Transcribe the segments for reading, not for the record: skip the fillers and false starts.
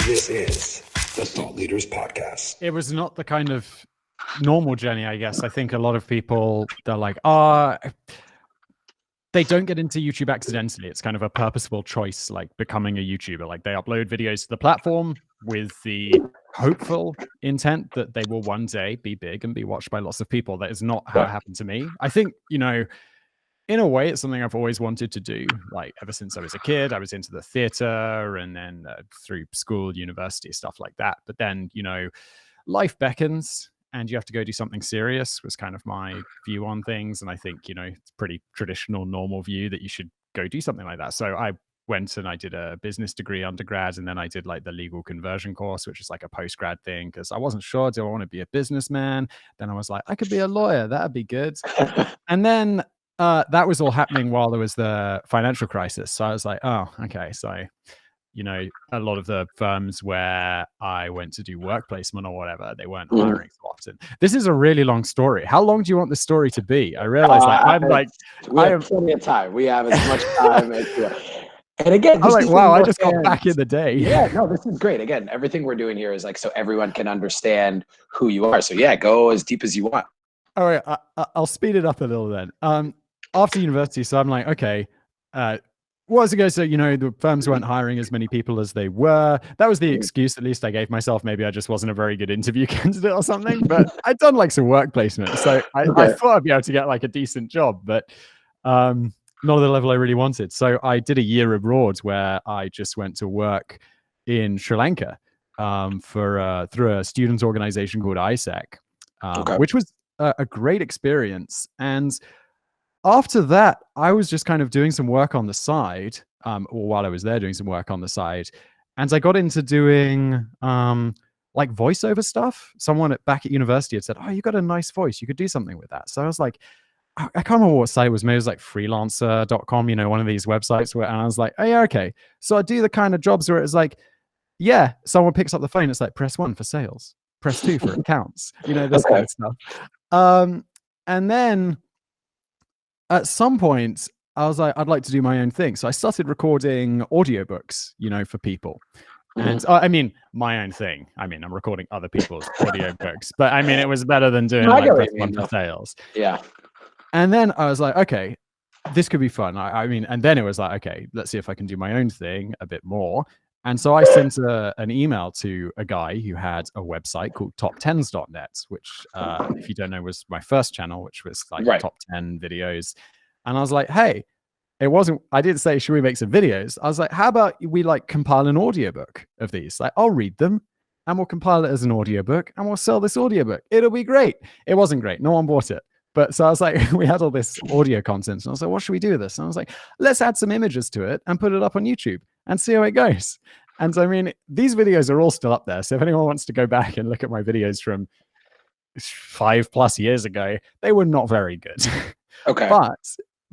This is the Thought Leaders Podcast. It was not the kind of normal journey, I guess. I think a lot of people, they're like, they don't get into YouTube accidentally. It's kind of a purposeful choice, like becoming a YouTuber. Like they upload videos to the platform with the hopeful intent that they will one day be big and be watched by lots of people. That is not how it happened to me. I think, in a way, it's something I've always wanted to do. Like ever since I was a kid, I was into the theater and then through school, university, stuff like that. But then, life beckons and you have to go do something serious was kind of my view on things. And I think, it's pretty traditional, normal view that you should go do something like that. So I went and I did a business degree undergrad, and then I did like the legal conversion course, which is like a postgrad thing, because I wasn't sure, do I want to be a businessman? Then I was like, I could be a lawyer. That'd be good. And then that was all happening while there was the financial crisis. So I was like, oh, okay. So, a lot of the firms where I went to do work placement or whatever, they weren't hiring so often. This is a really long story. How long do you want this story to be? I realize we have plenty of time. We have as much time as you want. And again, I'm like, wow, I just got back in the day. Yeah, no, this is great. Again, everything we're doing here is like so everyone can understand who you are. So yeah, go as deep as you want. All right, I'll speed it up a little then. After university, so I'm like, okay, what was it go? So, the firms weren't hiring as many people as they were. That was the excuse, at least I gave myself. Maybe I just wasn't a very good interview candidate or something, but I'd done like some work placement. So I thought I'd be able to get like a decent job, but not at the level I really wanted. So I did a year abroad where I just went to work in Sri Lanka through a student organization called ISEC, which was a great experience. And after that, I was just kind of doing some work on the side, or while I was there doing some work on the side. And I got into doing like voiceover stuff. Someone back at university had said, oh, you got a nice voice. You could do something with that. So I was like, I can't remember what site it was. Maybe it was like freelancer.com, one of these websites and I was like, oh yeah, okay. So I do the kind of jobs where it's like, yeah, someone picks up the phone. It's like, press 1 for sales, press 2 for accounts, this kind of stuff. And then at some point, I was like, I'd like to do my own thing. So I started recording audiobooks, for people. And I mean, my own thing. I mean, I'm recording other people's audiobooks, but I mean, it was better than doing like press 1 for sales. Yeah. And then I was like, okay, this could be fun. I mean, and then it was like, okay, let's see if I can do my own thing a bit more. And so I sent an email to a guy who had a website called top10s.net, which, if you don't know, was my first channel, which was like top 10 videos. And I was like, hey, I didn't say, should we make some videos? I was like, how about we like compile an audiobook of these? Like, I'll read them and we'll compile it as an audiobook and we'll sell this audiobook. It'll be great. It wasn't great. No one bought it. But so I was like, we had all this audio content. And I was like, what should we do with this? And I was like, let's add some images to it and put it up on YouTube and see how it goes. And so, I mean, these videos are all still up there. So if anyone wants to go back and look at my videos from 5+ years ago, they were not very good. Okay.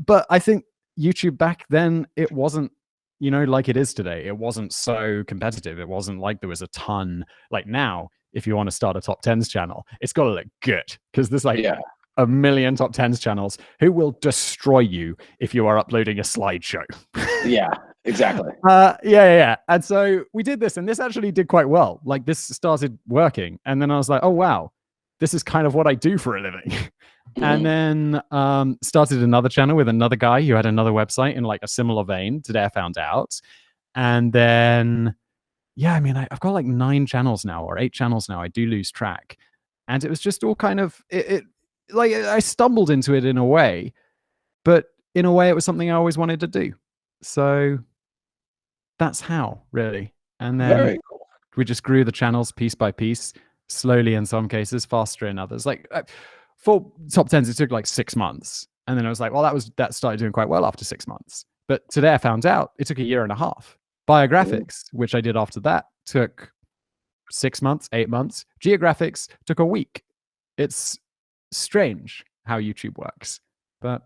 But I think YouTube back then, it wasn't, like it is today. It wasn't so competitive. It wasn't like there was a ton. Like now, if you want to start a top 10s channel, it's got to look good because there's like a million top 10s channels who will destroy you if you are uploading a slideshow. Yeah, exactly. Yeah. And so we did this, and this actually did quite well. Like this started working. And then I was like, oh, wow, this is kind of what I do for a living. And then started another channel with another guy who had another website in like a similar vein. Today I found out. And then, yeah, I mean, I've got like 9 channels now or 8 channels now. I do lose track. And it was just all kind of, like I stumbled into it in a way, but in a way it was something I always wanted to do. So that's how, really. And then we just grew the channels piece by piece, slowly in some cases, faster in others. Like for top 10s, it took like 6 months. And then I was like, well, that started doing quite well after 6 months. But today I found out it took a year and a half. Biographics, which I did after that, took 6 months, 8 months. Geographics took a week. It's strange how YouTube works, but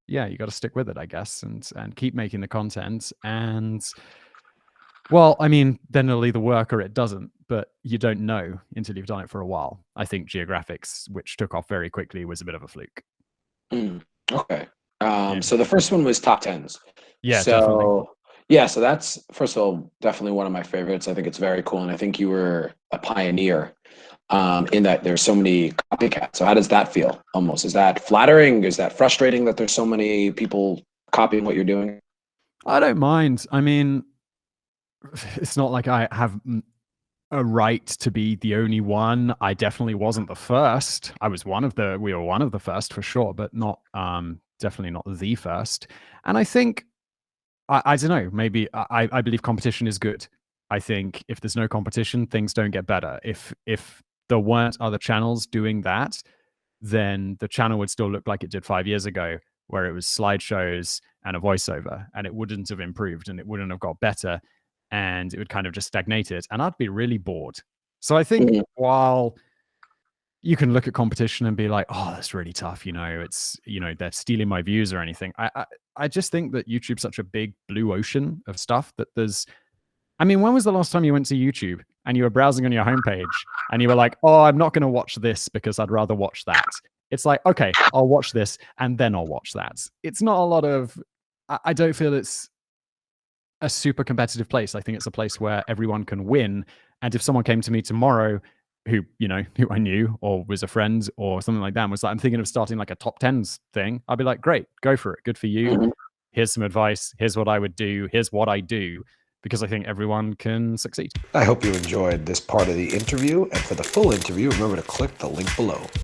yeah, you got to stick with it, I guess, and keep making the content. And well, I mean, then it'll either work or it doesn't, but you don't know until you've done it for a while. I think Geographics, which took off very quickly, was a bit of a fluke. Okay. So the first one was top 10s. Yeah. So definitely. Yeah, so that's, first of all, definitely one of my favorites. I think it's very cool, and I think you were a pioneer in that there's so many copycats. So how does that feel? Almost, is that flattering? Is that frustrating that there's so many people copying what you're doing? I don't mind. I mean, it's not like I have a right to be the only one. I definitely wasn't the first. We were one of the first for sure, but not definitely not the first. And I think I don't know, maybe I believe competition is good. I think if there's no competition, things don't get better. If there weren't other channels doing that, then the channel would still look like it did 5 years ago, where it was slideshows and a voiceover, and it wouldn't have improved and it wouldn't have got better, and it would kind of just stagnate it, and I'd be really bored. So I think while you can look at competition and be like, oh, that's really tough, they're stealing my views or anything. I just think that YouTube's such a big blue ocean of stuff that when was the last time you went to YouTube and you were browsing on your homepage and you were like, oh, I'm not going to watch this because I'd rather watch that? It's like, okay, I'll watch this and then I'll watch that. It's not a lot of, I don't feel it's a super competitive place. I think it's a place where everyone can win. And if someone came to me tomorrow who I knew or was a friend or something like that and was like, I'm thinking of starting like a top 10s thing, I'd be like, great, go for it. Good for you. Here's some advice. Here's what I would do. Here's what I do. Because I think everyone can succeed. I hope you enjoyed this part of the interview. And for the full interview, remember to click the link below.